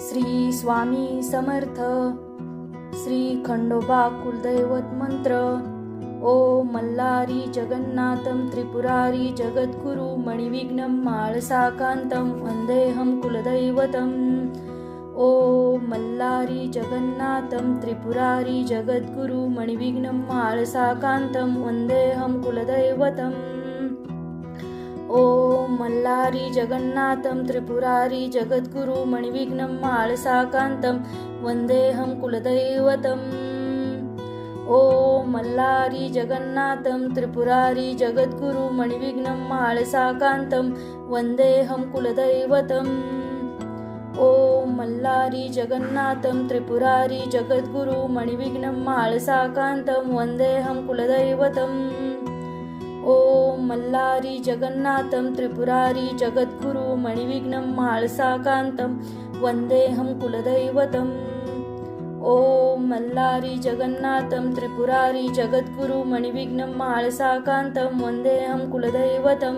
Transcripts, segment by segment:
श्री स्वामी समर्थ. श्री खंडोबा कुलदैवत मंत्र. ओम मल्लारी जगन्नाथं त्रिपुरारी जगद्गुरु मणिविघ्नं माळसाकान्तं वन्देऽहं कुलदैवतम्. ओम मल्लारी जगन्नाथं त्रिपुरारी जगद्गुरु मणिविघ्नं माळसाकान्तं वन्देऽहं कुलदैवतम्. ओम मल्लारी जगन्नाथं त्रिपुरारी जगद्गुरु मणिविघ्नं माळसाकान्तं वन्देऽहं कुलदैवतम्. ओम मल्लारी जगन्नाथं त्रिपुरारी जगद्गुरु मणिविघ्नं माळसाकान्तं वन्देऽहं कुलदैवतम्. ओम मल्लारी जगन्नाथं त्रिपुरारी जगद्गुरु मणिविघ्नं माळसाकान्तं वन्देऽहं कुलदैवतम्. ओम मल्लारी जगन्नाथं त्रिपुरारी जगद्गुरु मणिविघ्नं माळसाकान्तं वन्देऽहं कुलदैवतम्. ओम मल्लारी जगन्नाथं त्रिपुरारी जगद्गुरु मणिविघ्नं माळसाकान्तं वन्देऽहं कुलदैवतम्.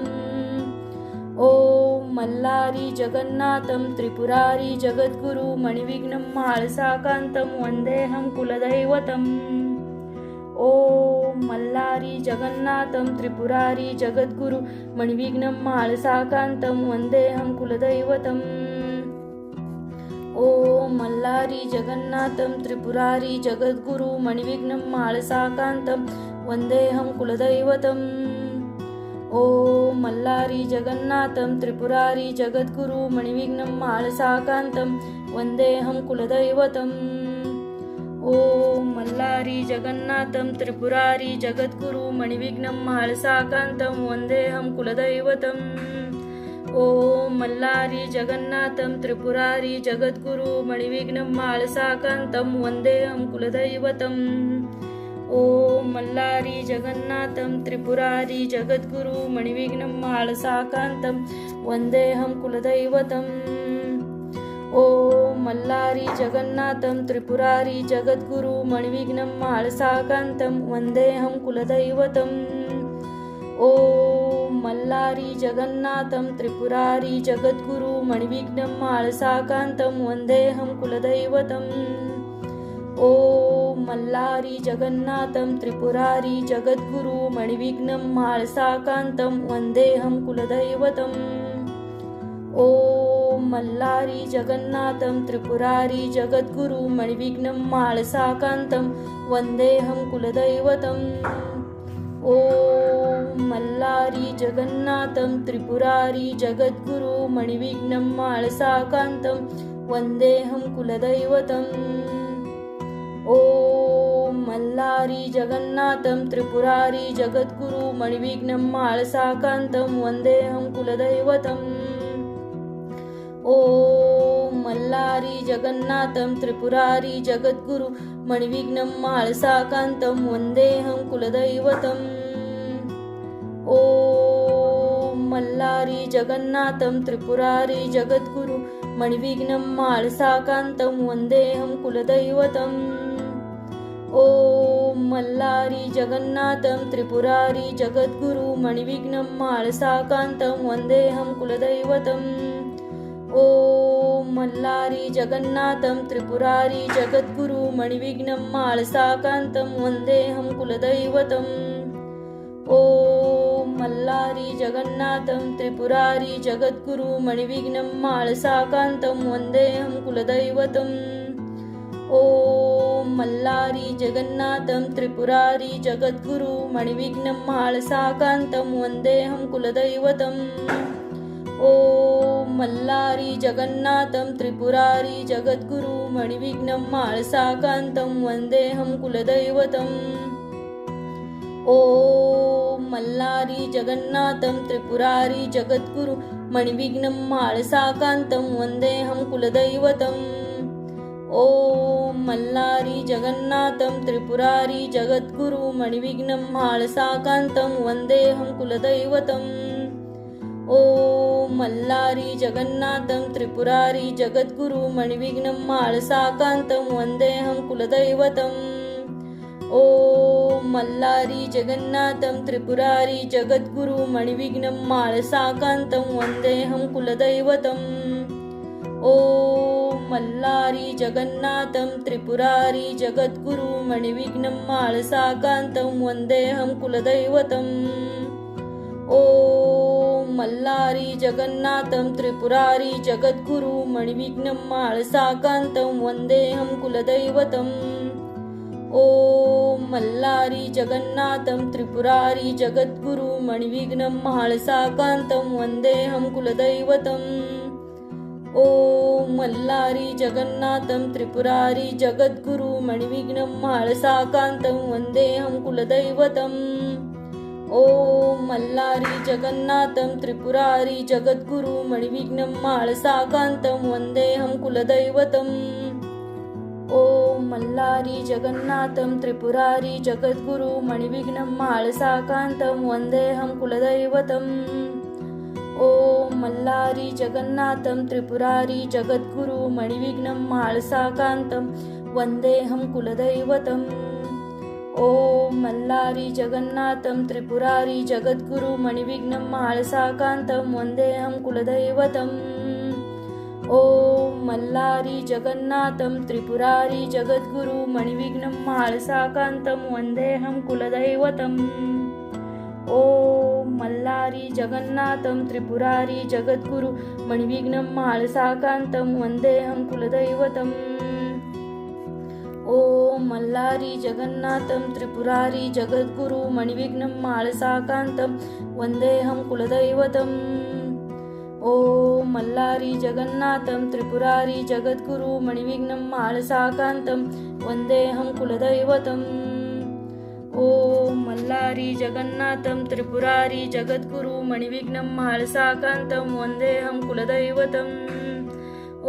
ओम मल्लारी जगन्नाथं त्रिपुरारी जगद्गुरु मणिविघ्नं माळसाकान्तं वन्देऽहं कुलदैवतम्. ओम मल्लारी जगन्नाथं त्रिपुरारी जगद्गुरु मणिविघ्नं माळसाकान्तं वन्देऽहं कुलदैवतम्. ओम मल्लारी जगन्नाथं त्रिपुरारी जगद्गुरु मणिविघ्नं माळसाकान्तं वन्देऽहं कुलदैवतम्. ओम मल्लारी जगन्नाथं त्रिपुरारी जगद्गुरु मणिविघ्नं माळसाकान्तं वन्देऽहं कुलदैवतम्. ओम मल्लारी जगन्नाथं त्रिपुरारी जगद्गुरु मणिविघ्नं माळसाकान्तं वन्देऽहं कुलदैवतम्. ओम मल्लारी जगन्नाथं त्रिपुरारी जगद्गुरु मणिविघ्नं माळसाकान्तं वन्देऽहं कुलदैवतम्. ओम मल्लारी जगन्नाथं त्रिपुरारी जगद्गुरु मणिविघ्नं माळसाकान्तं वन्देऽहं कुलदैवतम्. ओम मल्लारी जगन्नाथं त्रिपुरारी जगद्गुरु मणिविघ्नं माळसाकान्तं वन्देऽहं कुलदैवतम्. ओम मल्लारी जगन्नाथं त्रिपुरारी जगद्गुरु मणिविघ्नं माळसाकान्तं वन्देऽहं कुलदैवतम्. ओम मल्लारी जगन्नाथं त्रिपुरारी जगद्गुरु मणिविघ्नं माळसाकान्तं वन्देऽहं कुलदैवतम्. ओम मल्लारी जगन्नाथं त्रिपुरारी जगद्गुरु मणिविघ्नं माळसाकान्तं वन्देऽहं कुलदैवतम्. ओम मल्लारी जगन्नाथं त्रिपुरारी जगद्गुरु मणिविघ्नं माळसाकान्तं वन्देऽहं कुलदैवतम्. ओम मल्लारी जगन्नाथं त्रिपुरारी जगद्गुरु मणिविघ्नं माळसाकान्तं वन्देऽहं कुलदैवतम्. ओम मल्लारी जगन्नाथं त्रिपुरारी जगद्गुरु मणिविघ्नं माळसाकान्तं वन्देऽहं कुलदैवतम्. ओम मल्लारी जगन्नाथं त्रिपुरारी जगद्गुरु मणिविघ्नं माळसाकान्तं वन्देऽहं कुलदैवतम्. ओम मल्लारी जगन्नाथं त्रिपुरारी जगद्गुरु मणिविघ्नं माळसाकान्तं वन्देऽहं कुलदैवतम्. ओम मल्लारी जगन्नाथं त्रिपुरारी जगद्गुरु मणिविघ्नं माळसाकान्तं वन्देऽहं कुलदैवतम्. ओम मल्लारी जगन्नाथं त्रिपुरारी जगद्गुरु मणिविघ्नं माळसाकान्तं वन्देऽहं कुलदैवतम्. ओम मल्लारी जगन्नाथं त्रिपुरारी जगद्गुरु मणिविघ्नं माळसाकान्तं वन्देऽहं कुलदैवतम्. ओम मल्लारी जगन्नाथं त्रिपुरारी जगद्गुरु मणिविघ्नं माळसाकान्तं वन्देऽहं कुलदैवतम्. ओम मल्लारी जगन्नाथं त्रिपुरारी जगद्गुरु मणिविघ्नं माळसाकान्तं वन्देऽहं कुलदैवतम्. ओम मल्लारी जगन्नाथं त्रिपुरारी जगद्गुरु मणिविघ्नं माळसाकान्तं वन्देऽहं कुलदैवतम्. ओम मल्लारी जगन्नाथं त्रिपुरारी जगद्गुरु मणिविघ्नं माळसाकान्तं वन्देऽहं कुलदैवतम्. ओम मल्लारी जगन्नाथं त्रिपुरारी जगद्गुरु मणिविघ्नं माळसाकान्तं वन्देऽहं कुलदैवतम्. ॐ मल्लारी जगन्नाथं त्रिपुरारी जगद्गुरु मणिविघ्नं माळसाकान्तं वन्देऽहं कुलदैवतम् ॐ मल्लारी जगन्नाथं त्रिपुरारी जगद्गुरु मणिविघ्नं माळसाकान्तं वन्देऽहं कुलदैवतम् ॐ मल्लारी जगन्नाथं त्रिपुरारी जगद्गुरु मणिविघ्नं माळसाकान्तं वन्देऽहं कुलदैवतम् ॐ मल्लारी जगन्नाथं त्रिपुरारी जगद्गुरु मणिविघ्नं माळसाकान्तं वन्देऽहं कुलदैवतम् ॐ मल्लारी जगन्नाथं त्रिपुरारी जगद्गुरु मणिविघ्नं माळसाकान्तं वन्देऽहं कुलदैवतम् ॐ मल्लारी जगन्नाथं त्रिपुरारी जगद्गुरु मणिविघ्नं माळसाकान्तं वन्देऽहं कुलदैवतम् ॐ मल्लारी जगन्नाथं त्रिपुरारी जगद्गुरु मणिविघ्नं माळसाकान्तं वन्देऽहं कुलदैवतम् ॐ मल्लारी जगन्नाथं त्रिपुरारी जगद्गुरु मणिविघ्नं माळसाकान्तं वन्देऽहं कुलदैवतम् ॐ मल्लारी जगन्नाथं त्रिपुरारी जगद्गुरु मणिविघ्नं माळसाकान्तं वन्देऽहं कुलदैवतम् ॐ मल्लारी जगन्नाथं त्रिपुरारी जगद्गुरु मणिविघ्नं माळसाकान्तं वन्देऽहं कुलदैवतम् ॐ मल्लारी जगन्नाथं त्रिपुरारी जगद्गुरु मणिविघ्नं माळसाकान्तं वन्देऽहं कुलदैवतम् ॐ मल्लारी जगन्नाथं त्रिपुरारी जगद्गुरु मणिविघ्नं माळसाकान्तं वन्देऽहं कुलदैवतम् ॐ मल्लारी जगन्नाथं त्रिपुरारी जगद्गुरु मणिविघ्नं माळसाकान्तं वन्देऽहं कुलदैवतम्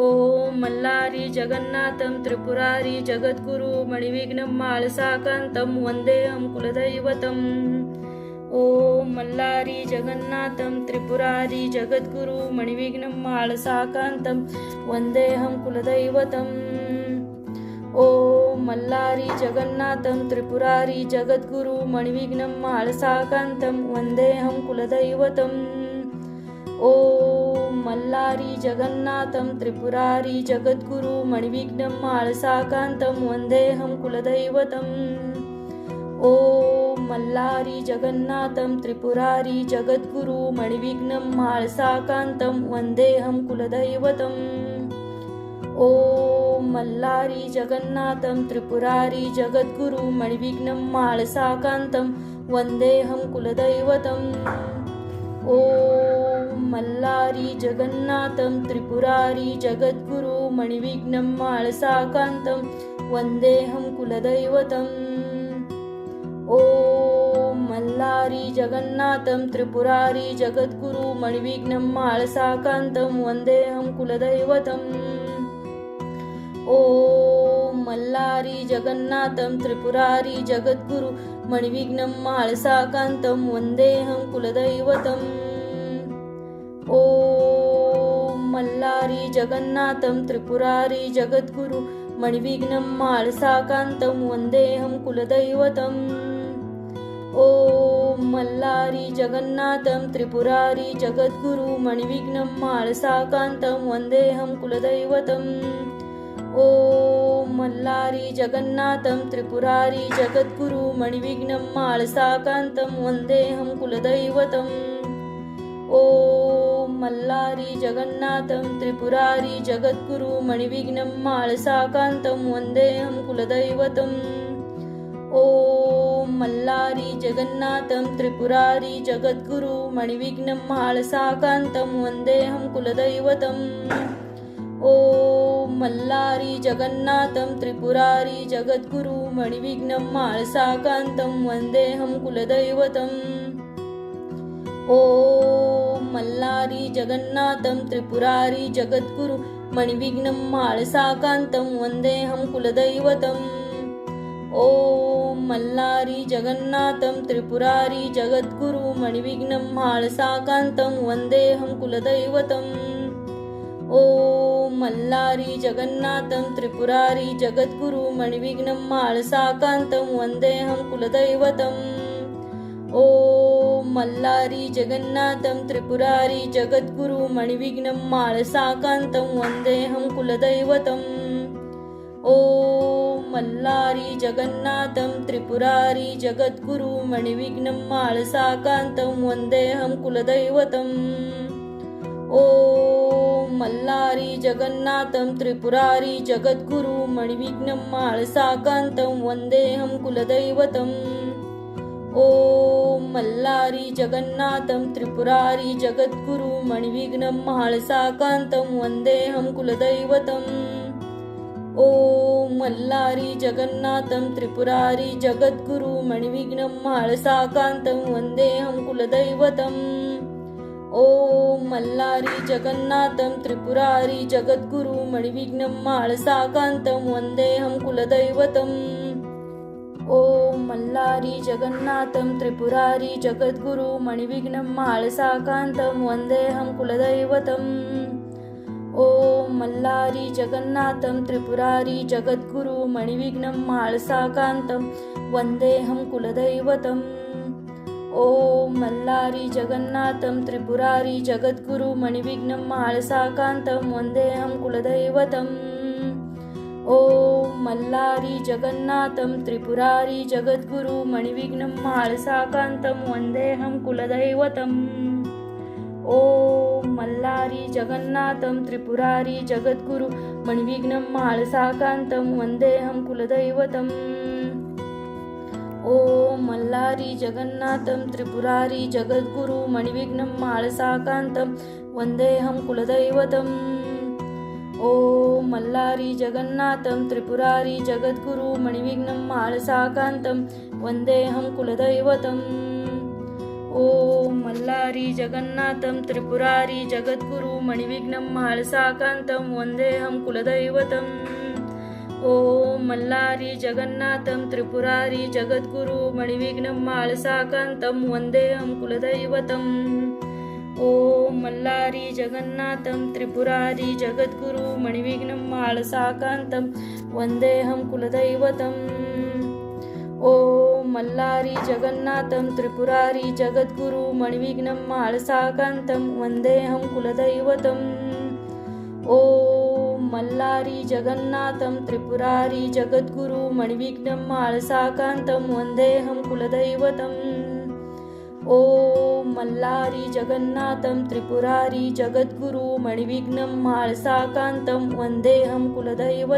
ॐ मल्लारी जगन्नाथं त्रिपुरारी जगद्गुरु मणिविघ्नं माळसाकान्तं वन्देऽहं कुलदैवतम् ॐ मल्लारी जगन्नाथं त्रिपुरारी जगद्गुरु मणिविघ्नं माळसाकान्तं वन्देऽहं कुलदैवतम् ॐ मल्लारी जगन्नाथं त्रिपुरारी जगद्गुरु मणिविघ्नं माळसाकान्तं वन्देऽहं कुलदैवतम् ॐ मल्लारी जगन्नाथं त्रिपुरारी जगद्गुरु मणिविघ्नं माळसाकान्तं वन्देऽहं कुलदैवतम् ॐ मल्लारी जगन्नाथं त्रिपुरारी जगद्गुरु मणिविघ्नं माळसाकान्तं वन्देऽहं कुलदैवतम् ॐ मल्लारी जगन्नाथं त्रिपुरारी जगद्गुरु मणिविघ्नं माळसाकान्तं वन्देऽहं कुलदैवतम् ॐ मल्लारी जगन्नाथं त्रिपुरारी जगद्गुरु मणिविघ्नं माळसाकान्तं वन्देऽहं कुलदैवतम् ॐ मल्लारी जगन्नाथं त्रिपुरारी जगद्गुरु मणिविघ्नं माळसाकान्तं वन्देऽहं कुलदैवतम् ॐ मल्लारी जगन्नाथं त्रिपुरारी जगद्गुरु मणिविघ्नं माळसाकान्तं वन्देऽहं कुलदैवतम् ॐ मल्लारी जगन्नाथं त्रिपुरारी जगद्गुरु मणिविघ्नं माळसाकान्तं वन्देऽहं कुलदैवतम् ॐ मल्लारी जगन्नाथं त्रिपुरारी जगद्गुरु मणिविघ्नं माळसाकान्तं वन्देऽहं कुलदैवतम् ॐ मल्लारी जगन्नाथं त्रिपुरारी जगद्गुरु मणिविघ्नं माळसाकान्तं वन्देऽहं कुलदैवतम् ॐ मल्लारी जगन्नाथं त्रिपुरारी जगद्गुरु मणिविघ्नं माळसाकान्तं वन्देऽहं कुलदैवतम् ॐ मल्लारी जगन्नाथं त्रिपुरारी जगद्गुरु मणिविघ्नं माळसाकान्तं वन्देऽहं कुलदैवतम् ॐ मल्लारी जगन्नाथं त्रिपुरारी जगद्गुरु मणिविघ्नं माळसाकान्तं वन्देऽहं कुलदैवतम् ॐ मल्लारी जगन्नाथं त्रिपुरारी जगद्गुरु मणिविघ्नं माळसाकान्तं वन्देऽहं कुलदैवतम् ॐ मल्लारी जगन्नाथं त्रिपुरारी जगद्गुरु मणिविघ्नं माळसाकान्तं वन्देऽहं कुलदैवतम् ॐ मल्लारी जगन्नाथं त्रिपुरारी जगद्गुरु मणिविघ्नं माळसाकान्तं वन्देऽहं कुलदैवतम् ॐ मल्लारी जगन्नाथं त्रिपुरारी जगद्गुरु मणिविघ्नं माळसाकान्तं वन्देऽहं कुलदैवतम् ॐ मल्लारी जगन्नाथं त्रिपुरारी जगद्गुरु मणिविघ्नं माळसाकान्तं वन्देऽहं कुलदैवतम् ॐ मल्लारी जगन्नाथं त्रिपुरारी जगद्गुरु मणिविघ्नं माळसाकान्तं वन्देऽहं कुलदैवतम् ॐ मल्लारी जगन्नाथं त्रिपुरारी जगद्गुरु मणिविघ्नं माळसाकान्तं वन्देऽहं कुलदैवतम् ॐ मल्लारी जगन्नाथं त्रिपुरारी जगद्गुरु मणिविघ्नं माळसाकान्तं वन्देऽहं कुलदैवतम् ॐ मल्लारी जगन्नाथं त्रिपुरारी जगद्गुरु मणिविघ्नं माळसाकान्तं वन्देऽहं कुलदैवतम् ॐ मल्लारी जगन्नाथं त्रिपुरारी जगद्गुरु मणिविघ्नं माळसाकान्तं वन्देऽहं कुलदैवतम् ॐ मल्लारी जगन्नाथं त्रिपुरारी जगद्गुरु मणिविघ्नं माळसाकान्तं वन्देऽहं कुलदैवतम् ॐ मल्लारी जगन्नाथं त्रिपुरारी जगद्गुरु मणिविघ्नं माळसाकान्तं वन्देऽहं कुलदैवतम् ॐ मल्लारी जगन्नाथं त्रिपुरारी जगद्गुरु मणिविघ्नं माळसाकान्तं वन्देऽहं कुलदैवतम् ॐ मल्लारी जगन्नाथं त्रिपुरारी जगद्गुरु मणिविघ्नं माळसाकान्तं वन्देऽहं कुलदैवतम् ॐ मल्लारी जगन्नाथं त्रिपुरारी जगद्गुरु मणिविघ्नं माळसाकान्तं वन्देऽहं कुलदैवतम् ॐ मल्लारी जगन्नाथं त्रिपुरारी जगद्गुरु मणिविघ्नं माळसाकान्तं वन्देऽहं कुलदैवतम् ॐ मल्लारी जगन्नाथं त्रिपुरारी जगद्गुरु मणिविघ्नं माळसाकान्तं वन्देऽहं कुलदैवतम् ॐ मल्लारी जगन्नाथं त्रिपुरारी जगद्गुरु मणिविघ्नं माळसाकान्तं वन्देऽहं कुलदैवतम् ॐ मल्लारी जगन्नाथं त्रिपुरारी जगद्गुरु मणिविघ्नं माळसाकान्तं वन्देऽहं कुलदैवतम् ॐ मल्लारी जगन्नाथं त्रिपुरारी जगद्गुरु मणिविघ्नं माळसाकान्तं वन्देऽहं कुलदैवतम् ॐ मल्लारी जगन्नाथं त्रिपुरारी जगद्गुरु मणिविघ्नं माळसाकान्तं वन्देऽहं कुलदैवतम् ॐ मल्लारी जगन्नाथं त्रिपुरारी जगद्गुरु मणिविघ्नं माळसाकान्तं वन्देऽहं कुलदैवतम्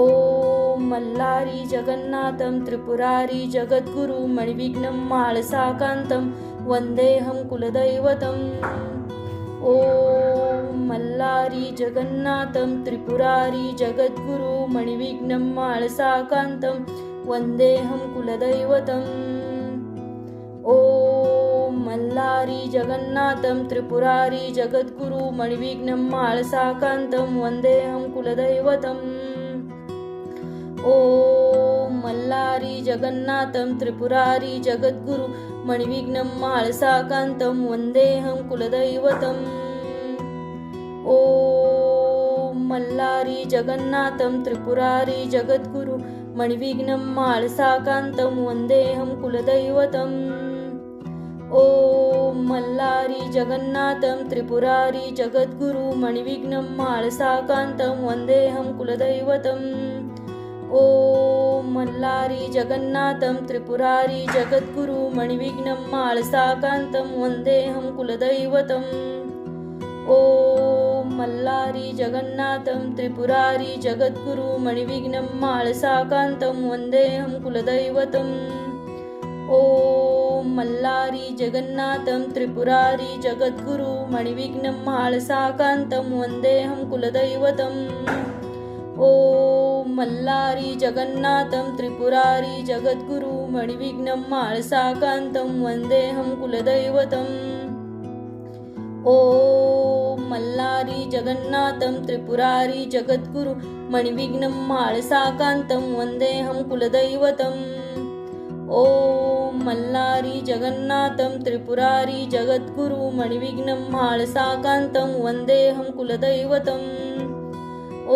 ॐ मल्लारी जगन्नाथं त्रिपुरारी जगद्गुरु मणिविघ्नं माळसाकान्तं वन्देऽहं कुलदैवतम् ॐ मल्लारी जगन्नाथं त्रिपुरारी जगद्गुरु मणिविघ्नं माळसाकान्तं वन्देऽहं कुलदैवतम् ॐ मल्लारी जगन्नाथं त्रिपुरारी जगद्गुरु मणिविघ्नं माळसाकान्तं वन्देऽहं कुलदैवतम् ॐ मल्लारी जगन्नाथं त्रिपुरारी जगद्गुरु मणिविघ्नं माळसाकान्तं वन्देऽहं कुलदैवतम् ॐ मल्लारी जगन्नाथं त्रिपुरारी जगद्गुरु मणिविघ्नं माळसाकान्तं वन्देऽहं कुलदैवतम् ॐ मल्लारी जगन्नाथं त्रिपुरारी जगद्गुरु मणिविघ्नं माळसाकान्तं वन्देऽहं कुलदैवतम् ॐ मल्लारी जगन्नाथं त्रिपुरारी जगद्गुरु मणिविघ्नं माळसाकान्तं वन्देऽहं कुलदैवतम् ॐ मल्लारी जगन्नाथं त्रिपुरारी जगद्गुरु मणिविघ्नं माळसाकान्तं वन्देऽहं कुलदैवतम् ॐ मल्लारी जगन्नाथं त्रिपुरारी जगद्गुरु मणिविघ्नं माळसाकान्तं वन्देऽहं कुलदैवतम् ॐ मल्लारी जगन्नाथं त्रिपुरारी जगद्गुरु मणिविघ्नं माळसाकान्तं वन्देऽहं कुलदैवतम् ॐ मल्लारी जगन्नाथं त्रिपुरारी जगद्गुरु मणिविघ्नं माळसाकान्तं वन्देऽहं कुलदैवतम् ॐ मल्लारी जगन्नाथं त्रिपुरारी जगद्गुरु मणिविघ्नं माळसाकान्तं वन्देऽहं कुलदैवतम्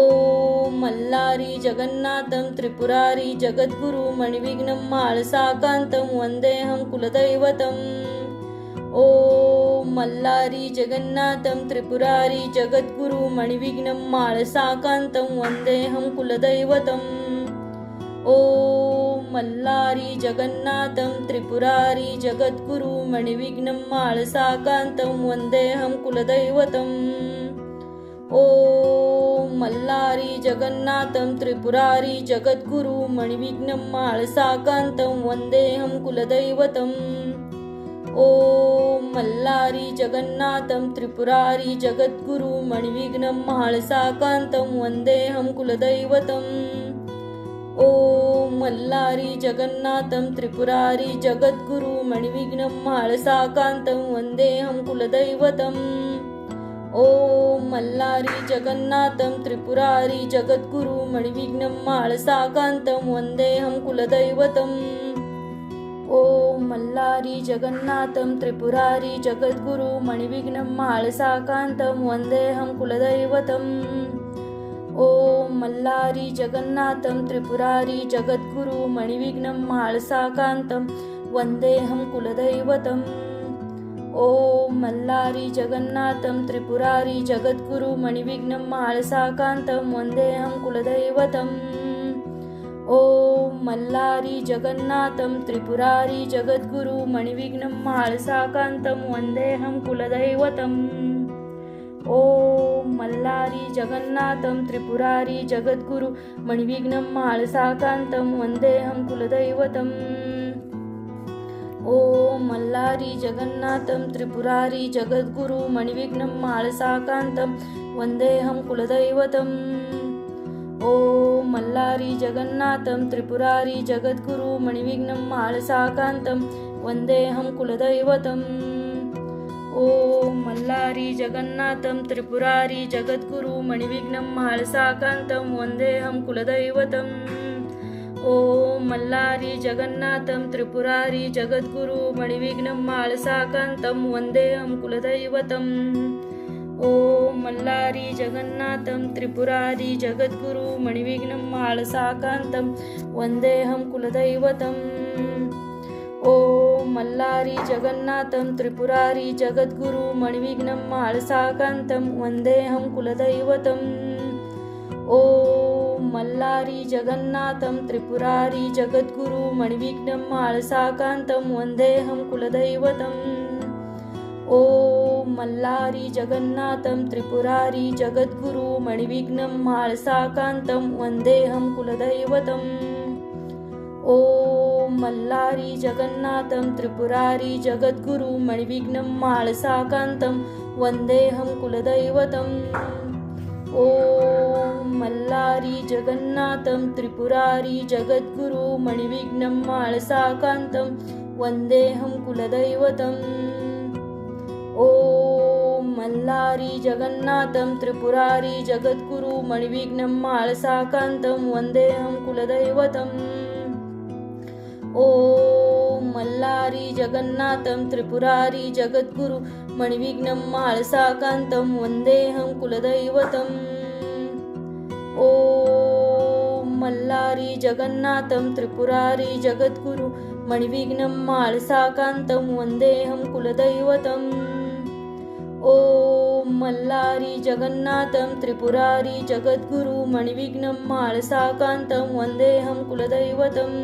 ॐ मल्लारी जगन्नाथं त्रिपुरारी जगद्गुरु मणिविघ्नं माळसाकान्तं वन्देऽहं कुलदैवतम् ॐ मल्लारी जगन्नाथं त्रिपुरारी जगद्गुरु मणिविघ्नं माळसाकान्तं वन्देऽहं कुलदैवतम् ॐ मल्लारी जगन्नाथं त्रिपुरारी जगद्गुरु मणिविघ्नं माळसाकान्तं वन्देऽहं कुलदैवतम् ॐ मल्लारी जगन्नाथं त्रिपुरारी जगद्गुरु मणिविघ्नं माळसाकान्तं वन्देऽहं कुलदैवतम् ॐ मल्लारी जगन्नाथं त्रिपुरारी जगद्गुरु मणिविघ्नं माळसाकान्तं वन्देऽहं कुलदैवतम् ॐ मल्लारी जगन्नाथं त्रिपुरारी जगद्गुरु मणिविघ्नं माळसाकान्तं वन्देऽहं कुलदैवतम् ॐ मल्लारी जगन्नाथं त्रिपुरारी जगद्गुरु मणिविघ्नं माळसाकान्तं वन्देऽहं कुलदैवतम् ॐ मल्लारी जगन्नाथं त्रिपुरारी जगद्गुरु मणिविघ्नं माळसाकान्तं वन्देऽहं कुलदैवतम् ॐ मल्लारी जगन्नाथं त्रिपुरारी जगद्गुरु मणिविघ्नं माळसाकान्तं वन्देऽहं कुलदैवतम् ॐ मल्लारी जगन्नाथं त्रिपुरारी जगद्गुरु मणिविघ्नं माळसाकान्तं वन्देऽहं कुलदैवतम् ॐ मल्लारी जगन्नाथं त्रिपुरारी जगद्गुरु मणिविघ्नं माळसाकान्तं वन्देऽहं कुलदैवतम् ॐ मल्लारी जगन्नाथं त्रिपुरारी जगद्गुरु मणिविघ्नं माळसाकान्तं वन्देऽहं कुलदैवतम् ॐ मल्लारी जगन्नाथं त्रिपुरारी जगद्गुरु मणिविघ्नं माळसाकान्तं वन्देऽहं कुलदैवतम् ॐ मल्लारी जगन्नाथं त्रिपुरारी जगद्गुरु मणिविघ्नं माळसाकान्तं वन्देऽहं कुलदैवतम् ॐ मल्लारी जगन्नाथं त्रिपुरारी जगद्गुरु मणिविघ्नं माळसाकान्तं वन्देऽहं कुलदैवतम् ॐ मल्लारी जगन्नाथं त्रिपुरारी जगद्गुरु मणिविघ्नं माळसाकान्तं वन्देऽहं कुलदैवतम् ॐ मल्लारी जगन्नाथं त्रिपुरारी जगद्गुरु मणिविघ्नं माळसाकान्तं वन्देऽहं कुलदैवतम् ॐ मल्लारी जगन्नाथं त्रिपुरारी जगद्गुरु मणिविघ्नं माळसाकान्तं वन्देऽहं कुलदैवतम् ॐ मल्लारी जगन्नाथं त्रिपुरारी जगद्गुरु मणिविघ्नं माळसाकान्तं वन्देऽहं कुलदैवतम् ॐ मल्लारी जगन्नाथं त्रिपुरारी जगद्गुरु मणिविघ्नं माळसाकान्तं वन्देऽहं कुलदैवतम् ॐ मल्लारी जगन्नाथं त्रिपुरारी जगद्गुरु मणिविघ्नं माळसाकान्तं वन्देऽहं कुलदैवतम् ॐ मल्लारी जगन्नाथं त्रिपुरारी जगद्गुरु मणिविघ्नं माळसाकान्तं वन्देऽहं कुलदैवतम् ॐ मल्लारी जगन्नाथं त्रिपुरारी जगद्गुरु मणिविघ्नं माळसाकान्तं वन्देऽहं कुलदैवतम् ॐ मल्लारी जगन्नाथं त्रिपुरारी जगद्गुरु मणिविघ्नं माळसाकान्तं वन्देऽहं कुलदैवतम् ॐ मल्लारी जगन्नाथं त्रिपुरारी जगद्गुरु मणिविघ्नं माळसाकान्तं वन्देऽहं कुलदैवतम् ॐ मल्लारी जगन्नाथं त्रिपुरारी जगद्गुरु मणिविघ्नं माळसाकान्तं वन्देऽहं कुलदैवतम्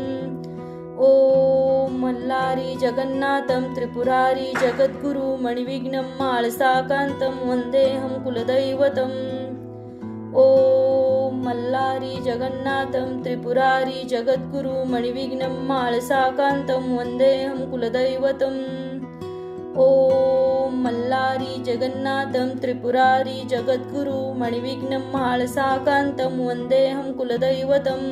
ॐ मल्लारी जगन्नाथं त्रिपुरारी जगद्गुरु मणिविघ्नं माळसाकान्तं वन्देऽहं कुलदैवतम् ॐ मल्लारी जगन्नाथं त्रिपुरारी जगद्गुरु मणिविघ्नं माळसाकान्तं वन्देऽहं कुलदैवतम् ॐ मल्लारी जगन्नाथं त्रिपुरारी जगद्गुरु मणिविघ्नं माळसाकान्तं वन्देऽहं कुलदैवतम्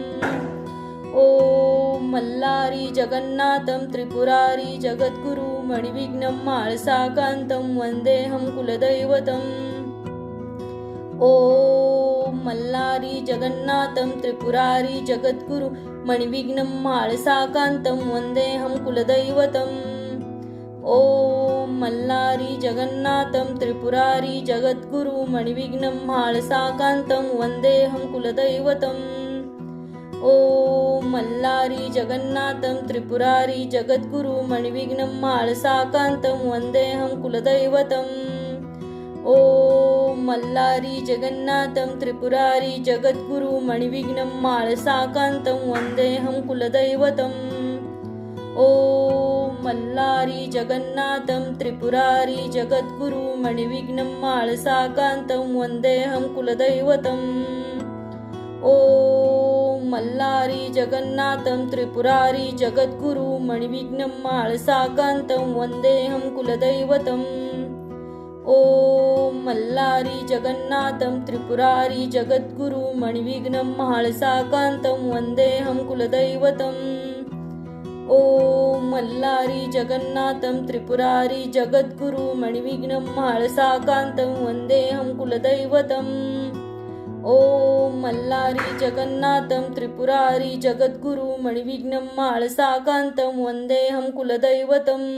ॐ मल्लारी जगन्नाथं त्रिपुरारी जगद्गुरु मणिविघ्नं माळसाकान्तं वन्देऽहं कुलदैवतम् ॐ मल्लारी जगन्नाथं त्रिपुरारी जगद्गुरु मणिविघ्नं माळसाकान्तं वन्देऽहं कुलदैवतम् ॐ मल्लारी जगन्नाथं त्रिपुरारी जगद्गुरु मणिविघ्नं म्हाळसाकान्तं वन्देऽहं कुलदैवतम् ॐ मल्लारी जगन्नाथं त्रिपुरारी जगद्गुरु मणिविघ्नं म्हाळसाकान्तं वन्देऽहं कुलदैवतम् ॐ मल्लारी जगन्नाथं त्रिपुरारी जगद्गुरु मणिविघ्नं म्हाळसाकान्तं वन्देऽहं कुलदैवतम् ॐ मल्लारी जगन्नाथं त्रिपुरारी जगद्गुरु मणिविघ्नं म्हाळसाकान्तं वन्देऽहं कुलदैवतम् ॐ मल्लारी जगन्नाथं त्रिपुरारी जगद्गुरु मणिविघ्नं म्हाळसाकान्तं वन्देऽहं कुलदैवतम् ॐ मल्लारी जगन्नाथं त्रिपुरारी जगद्गुरु मणिविघ्नं म्हाळसाकान्तं वन्देऽहं कुलदैवतम् ॐ मल्लारी जगन्नाथं त्रिपुरारी जगद्गुरु मणिविघ्नं म्हाळसाकान्तं वन्देऽहं कुलदैवतम् ॐ मल्लारी जगन्नाथं त्रिपुरारी जगद्गुरु मणिविघ्नं म्हाळसाकान्तं वन्देऽहं कुलदैवतम्